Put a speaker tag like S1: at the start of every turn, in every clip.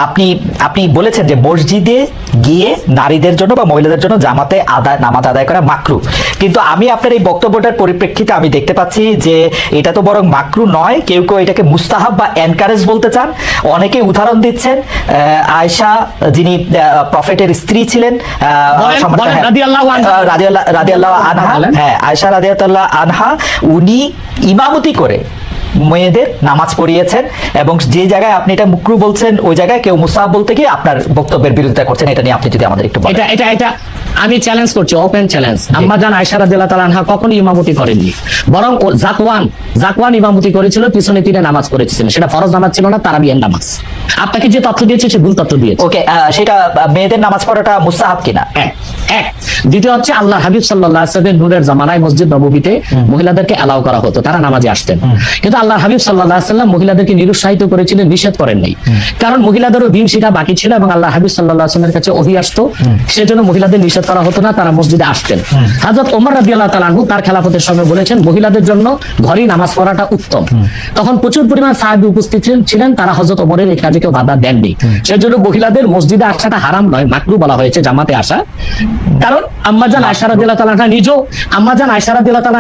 S1: আপনি আপনি বলেছেন যে মসজিদে গিয়ে নারীদের জন্য বা মহিলাদের জন্য জামাতে নামাজ আদায় করা মাকরু, কিন্তু আমি আপনার এই বক্তব্যটার পরিপ্রেক্ষিতে আমি দেখতে পাচ্ছি যে এটা তো বরং মাকরু নয়, কেউ কেউ এটাকে মুস্তাহাব বা এনকারেজ বলতে চান। অনেকে উদাহরণ দিচ্ছেন আয়েশা যিনি প্রফেটের স্ত্রী ছিলেন, রাদিয়াল্লাহু আনহা, হ্যাঁ আয়েশা রাদিয়াল্লাহু আনহা, উনি ইমামতি করে মেয়েদের নামাজ পড়িয়েছেন, এবং যে জায়গায় আপনি এটা মুকরু বলছেন ওই জায়গায় কেউ মুস্তাহাব বলতে গিয়ে আপনার বক্তব্যের বিরোধিতা করছেন। এটা নিয়ে আপনি যদি আমাদের একটু বলেন।
S2: এটা আমি চ্যালেঞ্জ করছি, ওপেন চ্যালেঞ্জ। আম্মা জান আয়েশা রাদিয়াল্লাহু তাআলা আনহা কখনো ইমামতি করেননি, বরং জাকওয়ান ইমামতি করেছিল, পিছনে তিনি নামাজ পড়েছিলেন। সেটা ফরজ নামাজ ছিল না, তারাবির নামাজ। আপনাকে যে তথ্য দিয়েছে সে ভুল তথ্য দিয়েছে।
S1: ওকে, সেটা মেয়েদের নামাজ পড়াটা মুস্তাহাব কিনা?
S2: এক। দ্বিতীয় হচ্ছে আল্লাহ হাবিব সাল্লাল্লাহু আলাইহি ওয়াসাল্লামের নূরের জামানায় মসজিদ নববীতে মহিলাদেরকে অ্যালাউ করা হতো, তারা নামাজে আসতেন। কিন্তু আল্লাহ হাবিব সাল্লাল্লাহু আলাইহি ওয়াসাল্লাম মহিলাদেরকে নিরুৎসাহিত করেছিলেন, নিষেধ করেন নাই। কারণ মহিলাদেরও দিন শিখা বাকি ছিল এবং আল্লাহ হাবিব সাল্লাল্লাহু আলাইহি ওয়াসাল্লামের কাছে ওহী আসতো, সেজন্য মহিলাদের নিষেধ করা হতো না, তারা মসজিদে আসতেন। হযরত ওমর রাদিয়াল্লাহু তাআলা আনহু তার খেলাফতের সময় বলেছেন মহিলাদের জন্য ঘরেই নামাজ পড়াটা উত্তম। তখন প্রচুর পরিমাণ সাহাবী উপস্থিত ছিলেন, তারা হযরত ওমরের এই কাজে কেউ বাধা দেননি। সেজন্য মহিলাদের মসজিদে আসাটা হারাম নয়, মাকরু বলা হয়েছে জামাতে আসা। কারণ আম্মা জান আয়েশা রাদিয়াল্লাহু তাআলা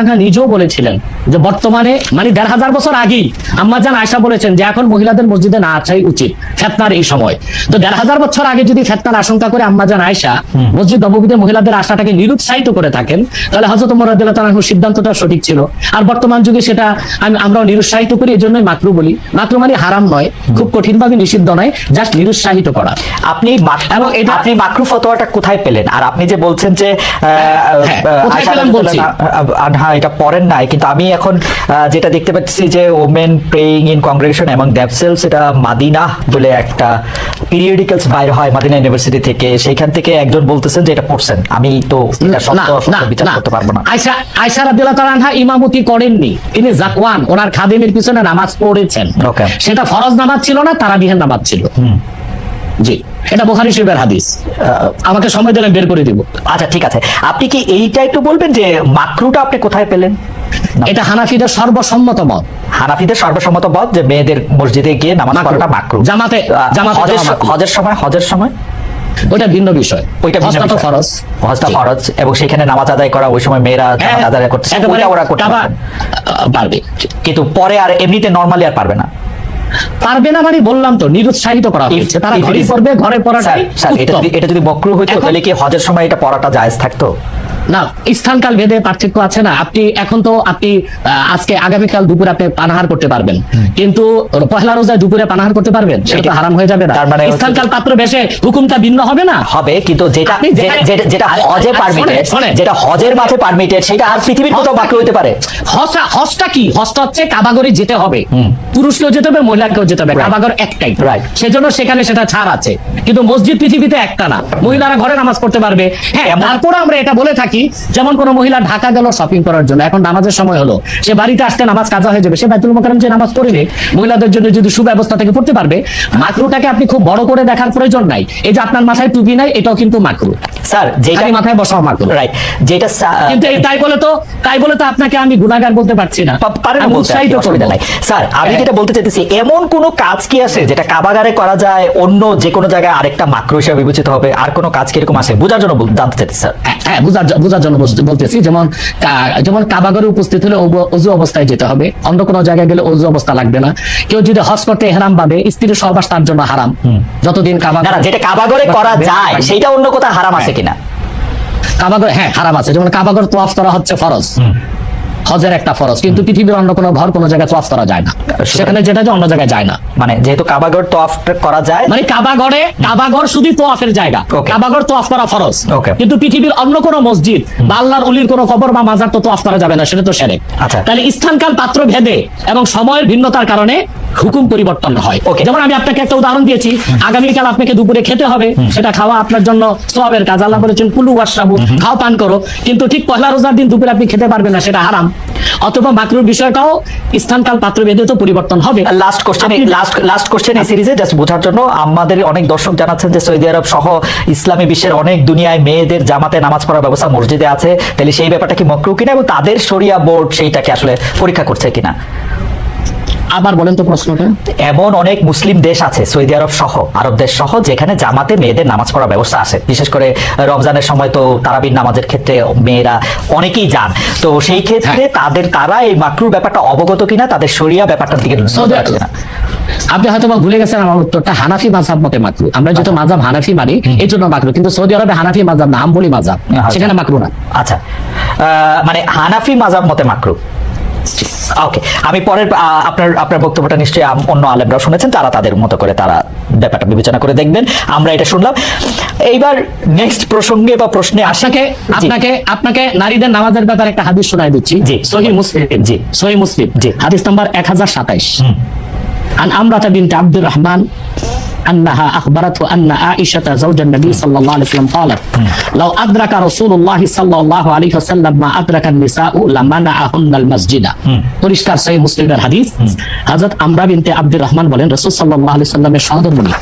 S2: আনহা নিজেও বলেছিলেন যে বর্তমানে মানে ১৫০০ বছর আগেই আম্মা জান আয়েশা বলেছেন যে এখন মহিলাদের মসজিদে না আসাই উচিত ফিতনার এই সময়। তো ১৫০০ বছর আগে যদি ফিতনার আশঙ্কা করে আম্মা জান আয়েশা মসজিদ নববীতে মহিলাদের আসাটাকে নিরুৎসাহিত করে থাকেন, তাহলে হযরত ওমর রাদিয়াল্লাহু তাআলার সিদ্ধান্তটা সঠিক ছিল। আর বর্তমান যুগে সেটা আমরাও নিরুৎসাহিত করি, এজন্যই মাকরু বলি। মাকরু মানে হারাম নয়, খুব কঠিন ভাবে নিষিদ্ধ নয়, জাস্ট নিরুৎসাহিত করা।
S1: আপনি মাকরু ফতোয়াটা কোথায় পেলেন? আর আপনি যে বলছেন যে আনহা এটা পড়েন নাই, কিন্তু আমি এখন যেটা দেখতে পাচ্ছি যে ওমেন প্রেইং ইন কংগ্রেগেশন এবং দেমসেলভস, এটা মাদিনা বলে একটা পিরিয়ডিক্যালস বাইর হয় মাদিনা ইউনিভার্সিটি থেকে, সেইখান থেকে একজন বলতেছেন যে এটা পড়ছেন। আমি তো এটা সত্য বিচার করতে পারবো না।
S2: আয়েশা রাদিয়াল্লাহু তাআলা আনহা ইমামতি করেননি, তিনি জাকওয়ান ওনার খাদেমের পিছনে নামাজ পড়েছেন। সেটা ফরজ নামাজ ছিল না, তারাবিহের নামাজ ছিল। জি, এটা বুখারী শরীফের হাদিস। আমাকে সময় দিলে বের করে দিব।
S1: আচ্ছা ঠিক আছে, আপনি কি এইটা একটু বলবেন যে মাকরুটা আপনি কোথায় পেলেন?
S2: এটা হানাফিদের সর্বসম্মত মত।
S1: হানাফিদের সর্বসম্মত মত যে মেয়েদের মসজিদে গিয়ে নামাজ পড়াটা মাকরু।
S2: জামাতে
S1: হজের সময়
S2: ওইটা ভিন্ন বিষয়, ওইটা ফরজ,
S1: হজটা ফরজ, এবং সেখানে নামাজ আদায় করা ওই সময় মেয়েরা নামাজ আদায় করতে পারবে, কিন্তু পরে আর এমনিতে নরমালি আর পারবে না।
S2: পারবে না মানে বললাম তো নিরুৎসাহিত করা হয়েছে, তারা ঘরে পড়বে, ঘরে পড়াটাই।
S1: এটা যদি মাকরু হইতো তাহলে কি হজের সময় এটা পড়াটা জায়েজ থাকতো?
S2: না, স্থানকাল ভেদে পার্থক্য আছে না। আপনি আজকে আগামীকাল দুপুরে আপনি পানাহার করতে পারবেন, কিন্তু পহেলা রোজায় দুপুরে পানাহার করতে পারবেন, সেটা তো হারাম হয়ে যাবে না। তার মানে স্থানকাল পাত্র বেশে হুকুমটা ভিন্ন হবে না?
S1: হবে, কিন্তু যেটা হজে পারমিটেড, যেটা হজের মাঠে পারমিটেড, সেটা আর পৃথিবীর কোথাও মাকরু হতে পারে?
S2: হজটা কি? হজটা হচ্ছে কাবাগরে যেতে হবে, পুরুষকেও যেতে হবে, মহিলাকেও যেতে হবে। কাবাগর একটাই, সেজন্য সেখানে সেটা ছাড় আছে, কিন্তু মসজিদ পৃথিবীতে একটা না। মহিলারা ঘরে নামাজ পড়তে পারবে। হ্যাঁ, তারপর আমরা এটা বলে থাকি, যেমন কোন মহিলা ঢাকা গেল শপিং করার জন্য, এখন নামাজের সময় হলো, সে বাড়িতে আসতে নামাজ কাজা হয়ে যাবে, সে বাইতুল মুকাররম যে নামাজ পড়িলে মহিলাদের জন্য যদি সুব্যবস্থা থেকে পড়তে পারবে, মাকরুটাকে আপনি খুব বড় করে দেখার প্রয়োজন নাই। এই যে আপনার মাথায় টুপি নাই, এটাও কিন্তু মাকরু
S1: স্যার, যেটা
S2: মাথায় বসাও মাকরু,
S1: রাইট। যেটা
S2: কিন্তু তাই বলে তো আপনাকে আমি গুনাহগার বলতে পারছি না, উৎসাহিত করে দেয়।
S1: স্যার, আমি যেটা বলতে চাইতেছি, এমন কোন কাজ কি আছে যেটা কাবাগারে করা যায়, অন্য যে কোনো জায়গায় আরেকটা মাকরু হিসেবে বিবেচিত হবে? আর কোন কাজ কি এরকম আছে? বোঝার জন্য জানতে চাইতেছি স্যার।
S2: হ্যাঁ, বোঝার জন্য বলতেছি। যেমন কাবাগরে উপস্থিত হলে ওযু অবস্থায় যেতে হবে, অন্য কোনো জায়গায় গেলে ওযু অবস্থা লাগবে না। কেউ যদি হজ করতে ইহরাম বাঁধে, স্ত্রীর সহবাস তার জন্য হারাম যতদিন
S1: যেটা কাবাগরে করা যায়, সেটা অন্য কোথাও হারাম আছে কিনা?
S2: কাবাগর, হ্যাঁ হারাম আছে। যেমন কাবাগর তোয়াফ করা হচ্ছে ফরজ, হজের একটা ফরজ, কিন্তু পৃথিবীর অন্য কোনো ঘর কোনো জায়গায় তোয়াফ করা যায় না, সেখানে যেটা অন্য জায়গায় যায় না।
S1: মানে যেহেতু কাবাগর তোয়াফ করা যায়, মানে
S2: কাবাগর শুধু তোয়াফের জায়গা, কাবাগর তোয়াফ করা ফরজ, কিন্তু পৃথিবীর অন্য কোনো মসজিদ বা আল্লাহর ওলির কোনো কবর বা মাজার তো তোয়াফ করা যাবে না, সেটা তো শিরক। তাহলে স্থানকাল পাত্র ভেদে এবং সময়ের ভিন্নতার কারণে হুকুম পরিবর্তন হয়। যেমন আমি আপনাকে একটা উদাহরণ দিয়েছি, আগামীকাল আপনাকে দুপুরে খেতে হবে, সেটা খাওয়া আপনার জন্য সওয়াবের কাজ। আল্লাহ বলেছেন কুলু ওয়াশরাবু, খাও পান করো, কিন্তু ঠিক পহেলা রোজার দিন দুপুরে আপনি খেতে পারবেন না, সেটা হারাম। অথবা মাকরুর বিষয়টাও স্থানকাল পাত্র ভেদে তো পরিবর্তন হবে।
S1: লাস্ট কোশ্চেন এই সিরিজে জাস্ট বোঝার জন্য, আমাদের অনেক দর্শক জানাচ্ছেন যে সৌদি আরব সহ ইসলামী বিশ্বের অনেক দুনিয়ায় মেয়েদের জামাতে নামাজ পড়ার ব্যবস্থা মসজিদে আছে, তাহলে সেই ব্যাপারটা কি মাকরু কিনা এবং তাদের শরিয়া বোর্ড সেইটাকে আসলে পরীক্ষা করছে কিনা?
S2: আবার বলেন তো প্রশ্নটা।
S1: এমন অনেক মুসলিম দেশ আছে, সৌদি আরব সহ, আরব দেশ সহ, যেখানে জামাতে মেয়েদের নামাজ পড়ার ব্যবস্থা আছে। বিশেষ করে রমজানের সময় তো তারাবির নামাজের ক্ষেত্রে মেয়েরা অনেকেই যান। তো সেই ক্ষেত্রে তারা এই মাকরুর ব্যাপারটা অবগত কিনা, তাদের শরিয়া ব্যাপারটার দিকে নজর আছে কিনা?
S2: আপনি হয়তো বা ভুলে গেছেন আমার উত্তরটা। হানাফি মাযহাব মতে মাকরু। আমরা যেহেতু মাযহাব হানাফি মানি এই জন্য মাকরু, কিন্তু সৌদি আরবে হানাফি মাযহাব না, হাম্বলি মাযহাব, সেখানে মাকরু না।
S1: আচ্ছা, মানে হানাফি মাযহাব মতে মাকরু। ওকে, আমি পরের আপনার বক্তব্যটা নিশ্চয়ই অন্য আলেমরাও শুনেছেন, তারা তাদের মতো করে তারা ব্যাপারটা বিবেচনা করে দেখবেন। আমরা এটা শুনলাম। এইবার নেক্সট প্রসঙ্গে বা প্রশ্নে
S2: আপনাকে নারীদের নামাজের ব্যাপারে একটা হাদিস শোনাই দিচ্ছি। সহিহ মুসলিম, সহিহ মুসলিম হাদিস নাম্বার 1027। عن أمرة بنت عبد الرحمن أنها أخبرته أن عائشة زوج النبي صلى الله عليه وسلم قالت لو أدرك رسول الله صلى الله عليه وسلم ما أدرك النساء لمنعهن المسجد। পরিষ্কার সহিহ মুসলিমের হাদিস। হযরত আমরা বিনতে আব্দুর রহমান বলেন রাসূল সাল্লাল্লাহু আলাইহি সাল্লামের সহধর্মিণী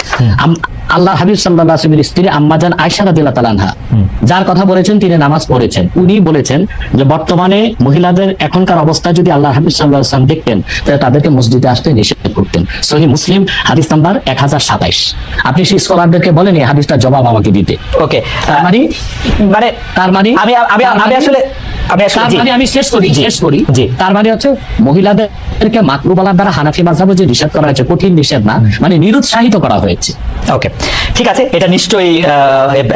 S2: আল্লাহ হাবিব সাল্লাল্লাহু আলাইহি ওয়াসাল্লামের স্ত্রী আম্মাজান আয়েশা রাদিয়াল্লাহু তাআলা আনহা, যার কথা বলেছেন তিনি নামাজ পড়েছেন, উনি বলেছেন যে বর্তমানে মহিলাদের এখনকার অবস্থা যদি আল্লাহ হাবিব সাল্লাল্লাহু আলাইহি ওয়াসাল্লাম দেখতেন তাহলে তাদেরকে মসজিদে আসতে নিষেধ করতেন। সহিহ মুসলিম হাদিস নাম্বার 1027। আপনি সেই স্কলারদেরকে বলেন এই হাদিসটার জবাব আমাকে দিতে।
S1: ওকে,
S2: তার মানে আমি শেষ করি। তার মানে হচ্ছে মহিলাদেরকে মাকরু বলার দ্বারা হানাফি মাযহাবে যে নিষেধ করা হয়েছে, কঠিন নিষেধ না, মানে নিরুৎসাহিত করা হয়েছে।
S1: ওকে, ঠিক আছে, এটা নিশ্চয়ই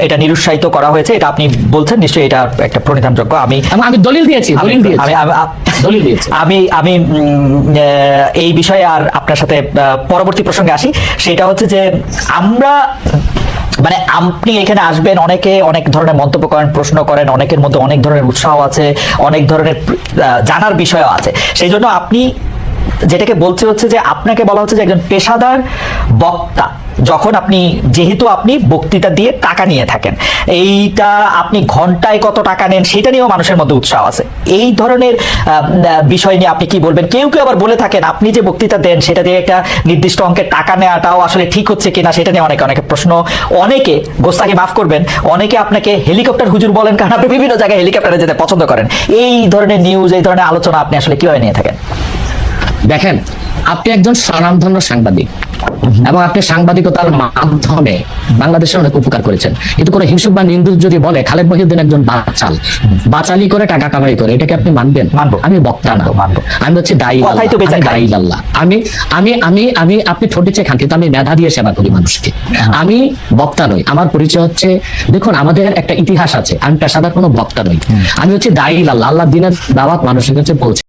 S1: এটা নিরুৎসাহিত করা হয়েছে, এটা আপনি বলছেন, নিশ্চয়ই এটা একটা প্রণিধানযোগ্য। আমি
S2: দলিল দিয়েছি।
S1: আমি এই বিষয়ে আর আপনার সাথে পরবর্তী প্রসঙ্গে আসি। সেটা হচ্ছে যে আপনি এখানে আসবেন, অনেকে অনেক ধরনের মন্তব্য করেন, প্রশ্ন করেন, অনেকের মধ্যে অনেক ধরনের উৎসাহ আছে, অনেক ধরনের জানার বিষয়ও আছে। সেই জন্য আপনি যেটাকে বলতে হচ্ছে যে আপনাকে বলা হচ্ছে যে একজন পেশাদার বক্তা, যখন যেহেতু আপনি বক্তৃতা দিয়ে টাকা নিয়ে থাকেন, এইটা আপনি ঘন্টায় কত টাকা নেন সেটা নিয়েও মানুষের মধ্যে উৎসাহ আছে। এই ধরনের বিষয় নিয়ে আপনি কি বলবেন? কেউ আবার বলে থাকেন আপনি যে বক্তৃতা দেন সেটা দিয়ে একটা নির্দিষ্ট অঙ্কের টাকা নেওয়াটাও আসলে ঠিক হচ্ছে কিনা, সেটা নিয়ে অনেকে প্রশ্ন, অনেকে, গোস্তাকে মাফ করবেন, অনেকে আপনাকে হেলিকপ্টার হুজুর বলেন, কারণ আপনি বিভিন্ন জায়গায় হেলিকপ্টারে যেতে পছন্দ করেন। এই ধরনের নিউজ, এই ধরনের আলোচনা আপনি আসলে কিভাবে নিয়ে থাকেন?
S2: দেখেন, আপনি একজন স্বনামধন্য সাংবাদিক এবং আপনি সাংবাদিকতার মাধ্যমে বাংলাদেশের অনেক উপকার করেছেন, কিন্তু কোনো হিংসুক বা নিন্দুক যদি বলে খালেদ মহিউদ্দিন একজন বাচালি করে টাকা কামাই করে, এটাকে আপনি মানবেন?
S1: মানবো।
S2: আমি বক্তা না, আমি হচ্ছে দায়ী আল্লাহ। আমি আপনি ঠোঁটে চেয়ে খান, কিন্তু আমি মেধা দিয়ে সেবা করি মানুষকে। আমি বক্তা নই। আমার পরিচয় হচ্ছে, দেখুন আমাদের একটা ইতিহাস আছে, আমি পেশাদার কোনো বক্তা নই। আমি হচ্ছে দায়ী আল্লাহ। আল্লাহ দিনের দাওয়াত মানুষের কাছে পৌঁছে